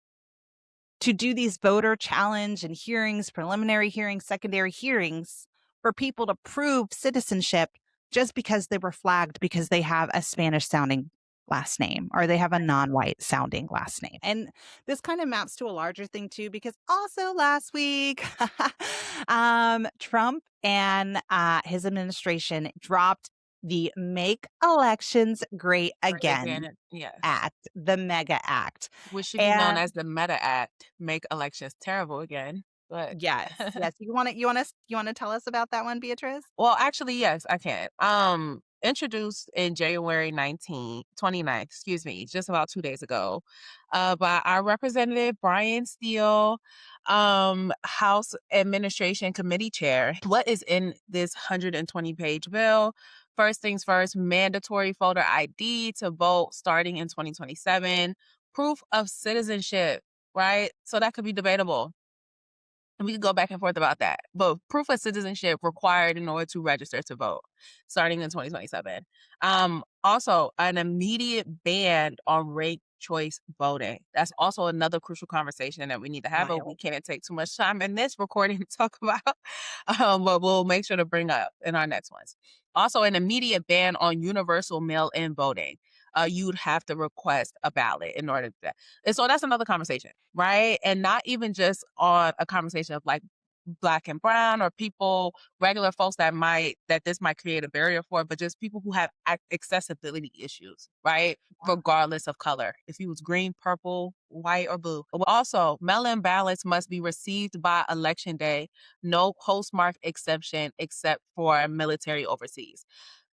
to do these voter challenge and hearings, preliminary hearings, secondary hearings for people to prove citizenship just because they were flagged because they have a Spanish sounding last name or they have a non-white sounding last name. And this kind of maps to a larger thing too, because also last week, Trump and his administration dropped the Make Elections Great Right Again again, yes. Act, the Mega Act. Which should be known And as the Meta Act, make elections terrible again, but yes, yes. You want to tell us about that one, Beatrice? well, actually, yes, I can. Introduced in January 29th, excuse me, just about 2 days ago, by our representative Brian Steele, House Administration Committee Chair. What is in this 120-page bill? First things first, mandatory voter ID to vote starting in 2027, proof of citizenship, right? So that could be debatable. And we could go back and forth about that. But proof of citizenship required in order to register to vote starting in 2027. Also, an immediate ban on ranked choice voting. That's also another crucial conversation that we need to have, but we Wild. can't take too much time in this recording to talk about. But we'll make sure to bring up in our next ones. Also, an immediate ban on universal mail in voting. You'd have to request a ballot in order to do that. And so that's another conversation, right? And not even just on a conversation of like black and brown or people, regular folks that this might create a barrier for, but just people who have accessibility issues, right? Regardless of color. If he was green, purple, white, or blue. Also, mail-in ballots must be received by election day. No postmark exception except for military overseas.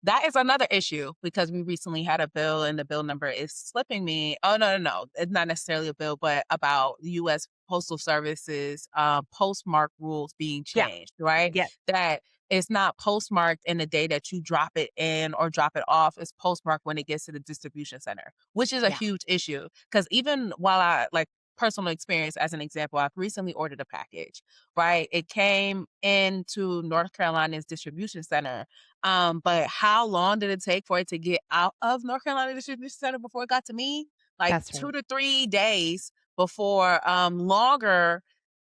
That is another issue because we recently had a bill and the bill number is slipping me. Oh, no, no, no. It's not necessarily a bill, but about the U.S. Postal Service's postmark rules being Yeah. changed, right? Yeah. That it's not postmarked in the day that you drop it in or drop it off. It's postmarked when it gets to the distribution center, which is a Yeah. huge issue. Because even while I like personal experience as an example. I've recently ordered a package, right? It came into North Carolina's distribution center. But how long did it take for it to get out of North Carolina distribution center before it got to me? Like That's right. 2 to 3 days before, longer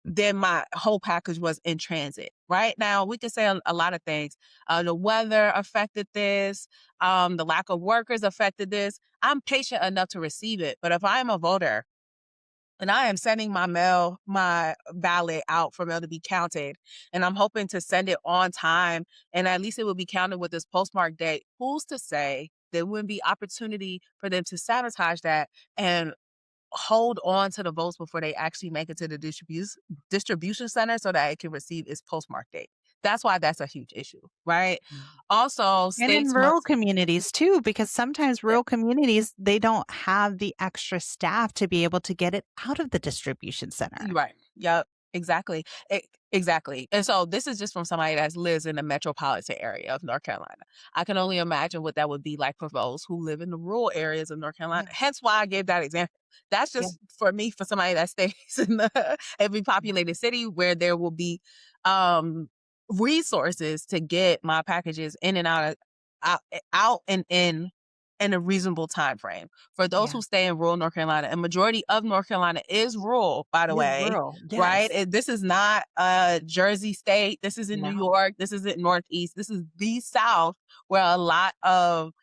then my whole package was in transit. Right now, we could say a lot of things. The weather affected this. The lack of workers affected this. I'm patient enough to receive it, but if I am a voter and I am sending my ballot out for mail to be counted, and I'm hoping to send it on time, and at least it will be counted with this postmark date. Who's to say there wouldn't be opportunity for them to sabotage that and hold on to the votes before they actually make it to the distribution center so that it can receive its postmark date. That's why that's a huge issue, right? Also, And in states rural must communities too, because sometimes yeah, rural communities, they don't have the extra staff to be able to get it out of the distribution center. you're right. Yep, exactly. Exactly. And so this is just from somebody that lives in the metropolitan area of North Carolina. I can only imagine what that would be like for those who live in the rural areas of North Carolina. Yeah. Hence why I gave that example. That's Yeah. just for me, for somebody that stays in the every Yeah. populated city where there will be um resources to get my packages in and out and in a reasonable time frame. For those Yeah. who stay in rural North Carolina, a majority of North Carolina is rural, by the It is way, rural. right? Yes. This is not Jersey State. This isn't New No. York. This isn't Northeast. This is the South, where a lot of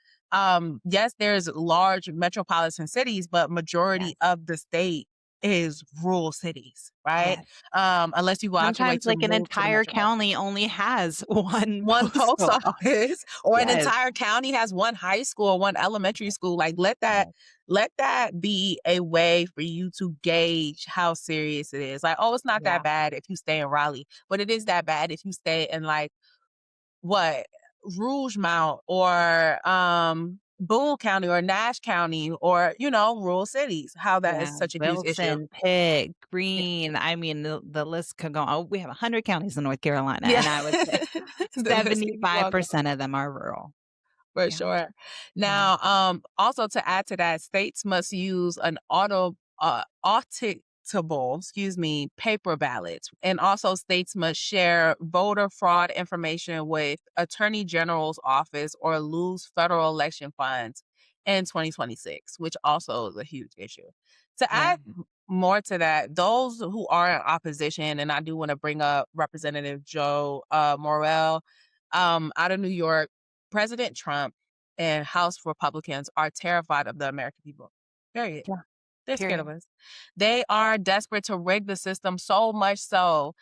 yes, there's large metropolitan cities, but majority Yes. of the state is rural cities, right? Yes. Unless you go out your way Sometimes to like an move to the entire metropolitan. county only has one One post postal office. office or an Yes. entire county has one high school or one elementary school. Like Yes. let that be a way for you to gauge how serious it is. Like, oh, it's not that Yeah. bad if you stay in Raleigh, but it is that bad if you stay in like what Rougemount or Boone County or Nash County or rural cities. How that is Yeah, such a huge issue. Wilson, Pitt, Yeah. Greene, I mean, the list could go on. Oh, we have 100 counties in North Carolina, Yeah. and I would say The list can keep on going. 75% of them are rural. For Yeah, sure. yeah, Now, also to add to that, states must use an auditable, paper ballots, and also states must share voter fraud information with Attorney General's office or lose federal election funds in 2026, which also is a huge issue. To yeah, add more to that, those who are in opposition, and I do want to bring up Representative Joe Morrell out of New York. President Trump and House Republicans are terrified of the American people. Period. yeah, They're scared of period. us. They are desperate to rig the system so much so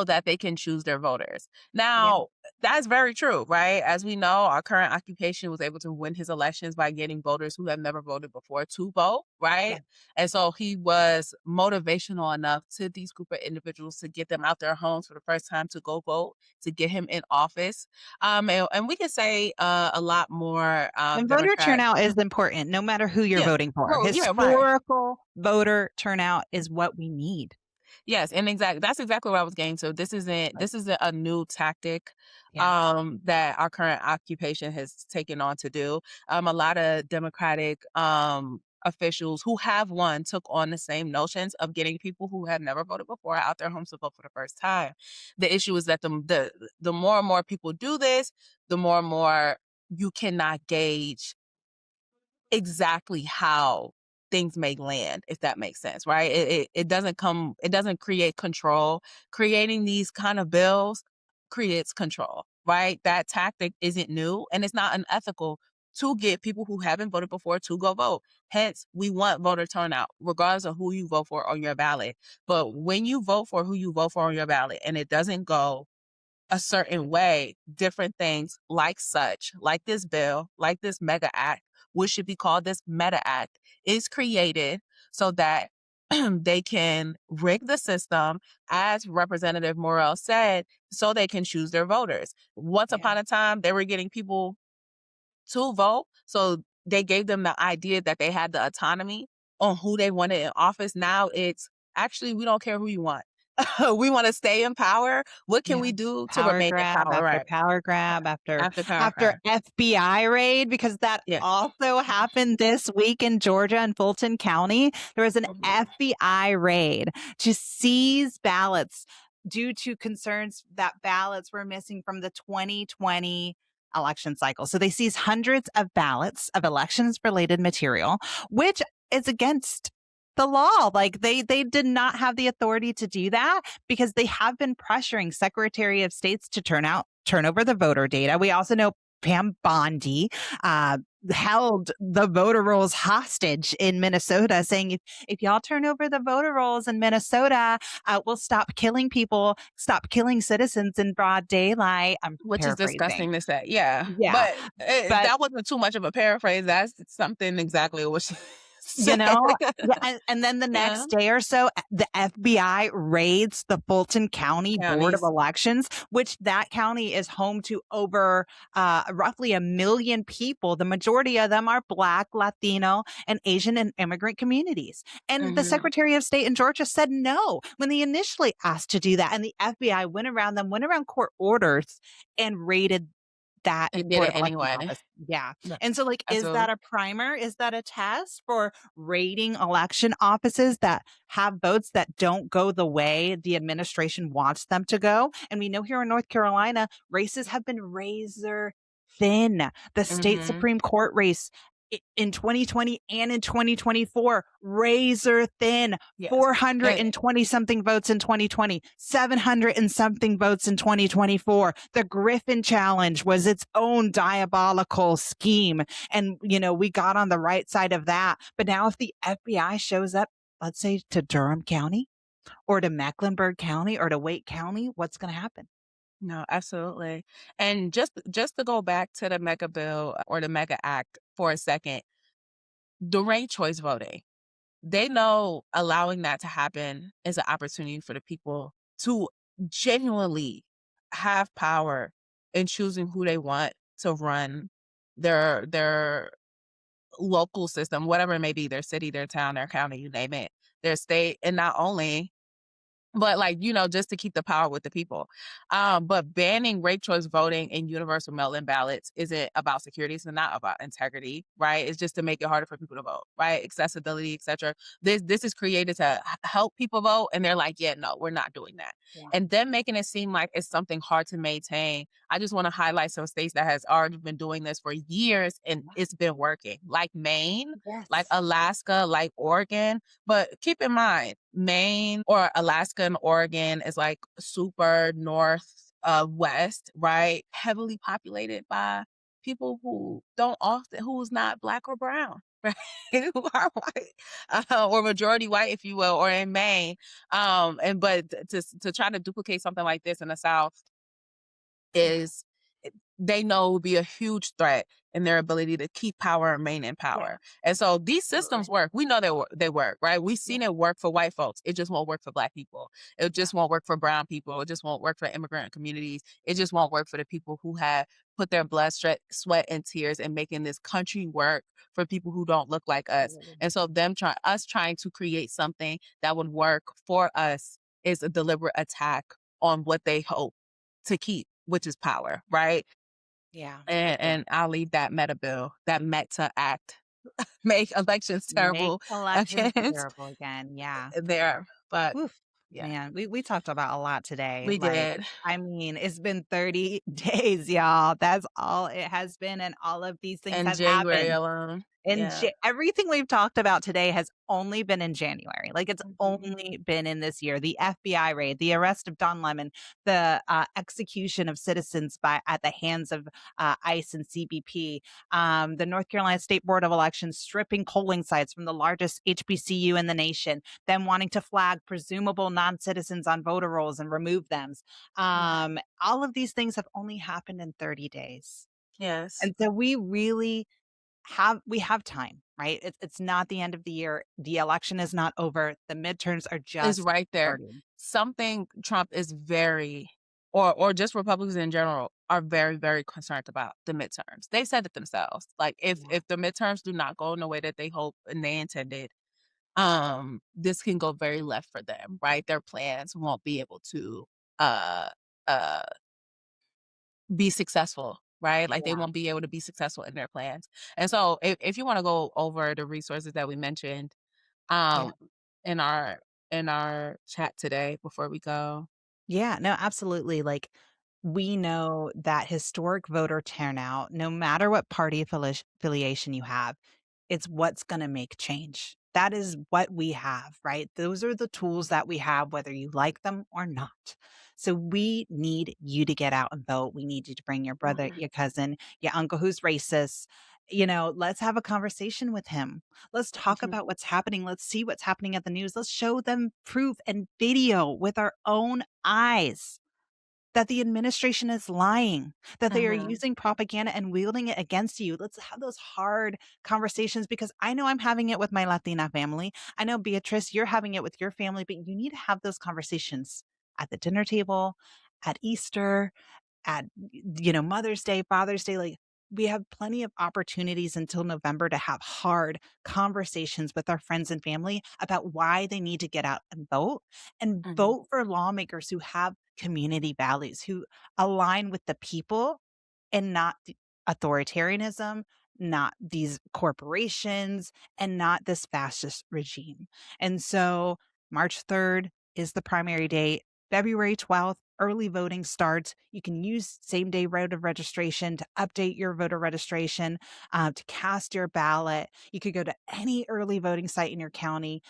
that they can choose their voters. Yeah, Now, that's very true, right? As we know, our current occupation was able to win his elections by getting voters who have never voted before to vote, yeah, right? And so he was motivational enough to these group of individuals to get them out their homes for the first time to go vote, to get him in office. And we can say a lot more and voter Democrat. turnout is important no matter who you're Yeah. voting for. Oh, yeah, right. Historical voter turnout is what we need. Yes, and that's exactly what I was getting to. Right. This isn't a new tactic Yeah, that our current occupation has taken on to do. A lot of Democratic officials who have won took on the same notions of getting people who had never voted before out their homes to vote for the first time. The issue is that the more and more people do this, the more and more you cannot gauge exactly how things may land, if that makes sense, right? It doesn't create control. Creating these kind of bills creates control, right? That tactic isn't new and it's not unethical to get people who haven't voted before to go vote. Hence, we want voter turnout, regardless of who you vote for on your ballot. But when you vote for who you vote for on your ballot and it doesn't go a certain way, different things like this bill, like this mega act, which should be called this meta act, is created so that they can rig the system, as Representative Morrell said, so they can choose their voters. Once yeah, upon a time, they were getting people to vote, so they gave them the idea that they had the autonomy on who they wanted in office. Now it's actually we don't care who you want. We wanna stay in power. What can Yeah. we do to Power remain in grab power? after Right. power Yeah. grab after After power grab. FBI raid, because that Yeah. also happened this week in Georgia and Fulton County. There was an Mhm. FBI raid to seize ballots due to concerns that ballots were missing from the 2020 election cycle. So they seized hundreds of ballots of elections related material, which is against the law. Like they did not have the authority to do that, because they have been pressuring Secretary of States to turn over the voter data. We also know Pam Bondi uh, held the voter rolls hostage in Minnesota, saying if y'all turn over the voter rolls in Minnesota, we'll stop killing people, stop killing citizens in broad daylight. I'm Which is paraphrasing. disgusting to say, yeah, Yeah, but, but that wasn't too much of a paraphrase, that's something exactly what she you said. know? Yeah, and then the Yeah, next day or so, the FBI raids the Fulton County Board of counties. Elections, which that county is home to over roughly 1 million people. The majority of them are Black, Latino, and Asian and immigrant communities. And the Mhm. Secretary of State in Georgia said no when they initially asked to do that. And the FBI went around court orders and raided that They did Board it of Elections anyway. office. Yeah. Yeah, And so, like, is that absolutely. a primer? Is that a test for raiding election offices that have votes that don't go the way the administration wants them to go? And we know here in North Carolina, races have been razor thin. The state Mhm. Supreme Court race in 2020 and in 2024, razor thin. Yes, 420 and something votes in 2020, 700 and something votes in 2024. The Griffin Challenge was its own diabolical scheme. And, we got on the right side of that. But now, if the FBI shows up, let's say to Durham County or to Mecklenburg County or to Wake County, what's going to happen? no, absolutely, and just to go back to the mega bill or the mega act for a second, the ranked choice voting. They know allowing that to happen is an opportunity for the people to genuinely have power in choosing who they want to run their local system, whatever it may be, their city, their town, their county, you name it, their state, and not only but, like, just to keep the power with the people. But banning ranked choice voting and universal mail-in ballots isn't about security, it's not about integrity, right? It's just to make it harder for people to vote, right? Accessibility, etcetera. This is created to help people vote, and they're like, "Yeah, no, we're not doing that." Yeah. And then making it seem like it's something hard to maintain. I just wanna highlight some states that has already been doing this for years, and it's been working, like Maine, like Yes. Alaska, like Oregon. But keep in mind, Maine or Alaska and Oregon is like super north west, right? Heavily populated by people who's not black or brown, right? Who are white, or majority white, if you will, or in Maine. And but to try to duplicate something like this in the South Yeah. is they know will be a huge threat in their ability to keep power and remain in Yeah. power. And so these systems Absolutely. work. We know they work, right? We've Yeah. seen it work for white folks. It just won't work for black people. It Yeah. just won't work for brown people. It just won't work for immigrant communities. It just won't work for the people who have put their blood, sweat, and tears in making this country work for people who don't look like us. Absolutely. And so us trying to create something that would work for us is a deliberate attack on what they hope to keep, which is power, right? Yeah. And I'll leave that meta bill, that meta act, make elections Make terrible elections against terrible again. Yeah. there. But Oof, yeah, man, we talked about a lot today. we Like, did. I mean, it's been 30 days, y'all. That's all it has been, and all of these things In have January happened. alone. And Yeah. everything we've talked about today has only been in January. Like, it's Mhm. only been in this year. The FBI raid, the arrest of Don Lemon, the execution of citizens at the hands of ICE and CBP, the North Carolina State Board of Elections stripping polling sites from the largest HBCU in the nation, them wanting to flag presumable non-citizens on voter rolls and remove them. Yeah. All of these things have only happened in 30 days. Yes. And so we have time, right? It's not the end of the year. The election is not over. The midterms are It's just right there. starting. Something Trump is very or just Republicans in general are very, very concerned about the midterms. They said it themselves. Like if Yeah. if the midterms do not go in the way that they hope and they intended, this can go very left for them, right? Their plans won't be able to uh uh be successful, right? Like they Yeah. won't be able to be successful in their plans. And so if you want to go over the resources that we mentioned Yeah. um in our chat today before we go. Yeah, no, absolutely. Like, we know that historic voter turnout, no matter what party affiliation you have, it's what's going to make change. That is what we have, right? Those are the tools that we have, whether you like them or not. So we need you to get out and vote. We need you to bring your brother, Mhm, your cousin, your uncle who's racist. Let's have a conversation with him. Let's talk mhm, about what's happening. Let's see what's happening at the news. Let's show them proof and video with our own eyes that the administration is lying, that they are mhm, using propaganda and wielding it against you. Let's have those hard conversations because I know I'm having it with my Latina family. I know, Beatrice, you're having it with your family, but you need to have those conversations at the dinner table, at Easter, at Mother's Day, Father's Day. Like, we have plenty of opportunities until November to have hard conversations with our friends and family about why they need to get out and mhm, vote for lawmakers who have community values, who align with the people and not authoritarianism, not these corporations, and not this fascist regime. And so March 3rd is the primary date. February 12th, early voting starts. You can use same day voter registration to update your voter registration, to cast your ballot. You could go to any early voting site in your county.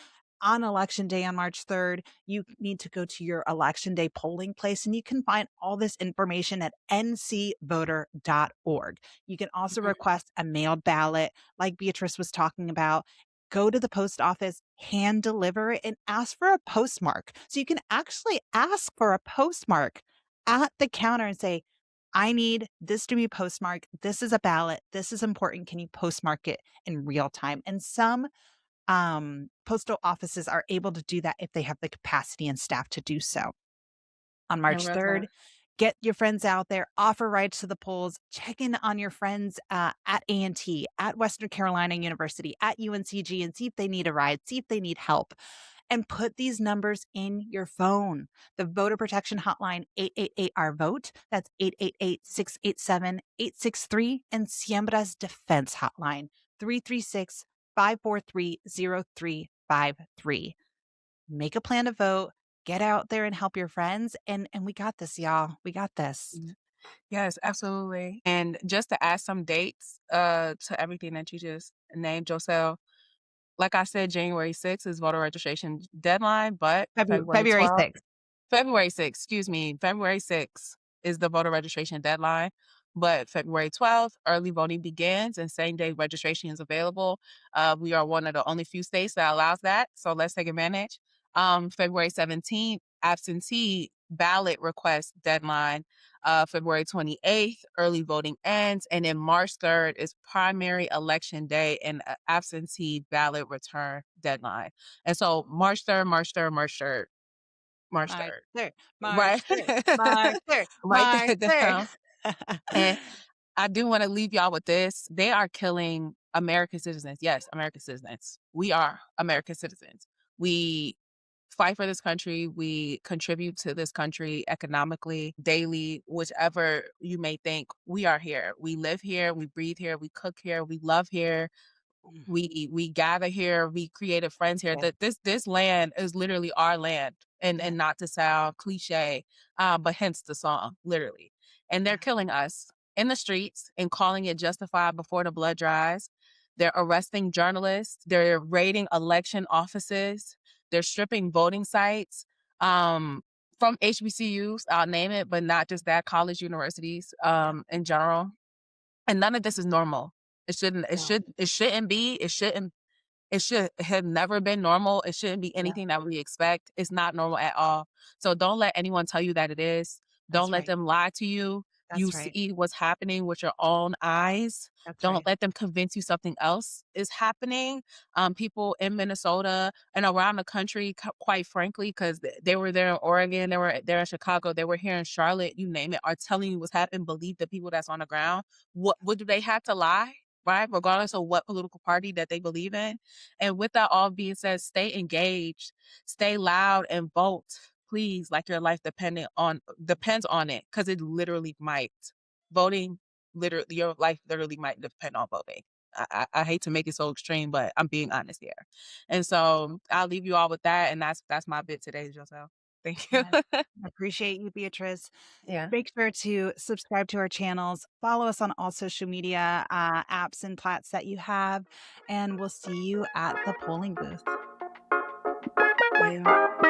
On election day on March 3rd, you need to go to your election day polling place, and you can find all this information at ncvoter.org. You can also mhm. request a mailed ballot, like Beatrice was talking about. Go to the post office, hand deliver it, and ask for a postmark. So you can actually ask for a postmark at the counter and say, I need this to be postmarked. This is a ballot. This is important. Can you postmark it in real time? And some postal offices are able to do that if they have the capacity and staff to do so. On No, March real talk. 3rd, get your friends out there, offer rides to the polls, check in on your friends at A&T, at Western Carolina University, at UNCG, and see if they need a ride, see if they need help, and put these numbers in your phone. The voter protection hotline, 888-OUR-VOTE, that's 888-687-863, and Siembra's defense hotline, 336-543-0353. Make a plan to vote, get out there and help your friends, and we got this, y'all. We got this. Mm. Yes, absolutely. And just to add some dates to everything that you just named, Joselle, like I said, January 6th is voter registration deadline, but February February 12th 6th. February 6th, excuse me, February 6th is the voter registration deadline, but February 12th, early voting begins and same-day registration is available. We are one of the only few states that allows that, so let's take advantage. February 17th, absentee ballot request deadline. February 28th, early voting ends, and then March 3rd is primary election day and absentee ballot return deadline. And so March 3rd, March 3rd, March 3rd, March March 3rd. 3rd, Right. March 3rd, March 3rd, Write March that 3rd. down. And I do wanna leave y'all with this. They are killing American citizens. Yes, American citizens. We are American citizens. We fight for this country. We contribute to this country economically, daily, whichever you may think. We are here. We live here. We breathe here. We cook here. We love here. Mm, We gather here, we created friends here. yeah, That this land is literally our land, yeah, and not to sound cliche, but hence the song, literally. And they're yeah. killing us in the streets and calling it justified before the blood dries. They're arresting journalists. They're raiding election offices. They're stripping voting sites from HBCUs. I'll name it, but not just that. College universities Yeah, in general, and none of this is normal. It shouldn't it yeah, should it shouldn't be. It should have never been normal. It shouldn't be yeah. anything that we expect. It's not normal at all. So don't let anyone tell you that it is. Don't That's let right. them lie to you. You That's right. see what's happening with your own eyes. That's Don't right. let them convince you something else is happening. People in Minnesota and around the country, quite frankly, because they were there in Oregon, they were there in Chicago, they were here in Charlotte, you name it, are telling you what's happening. Believe the people that's on the ground. What do they have to lie? right? Regardless of what political party that they believe in. And with that all being said, stay engaged, stay loud, and vote, please, like your life depends on it, because it literally might. Voting, literally, your life literally might depend on voting. I hate to make it so extreme, but I'm being honest here. And so I'll leave you all with that, and that's my bit today, Joselle. Thank you. Yes. Appreciate you, Beatrice. Yeah. Make sure to subscribe to our channels, follow us on all social media apps and plats that you have, and we'll see you at the polling booth. Bye, y'all.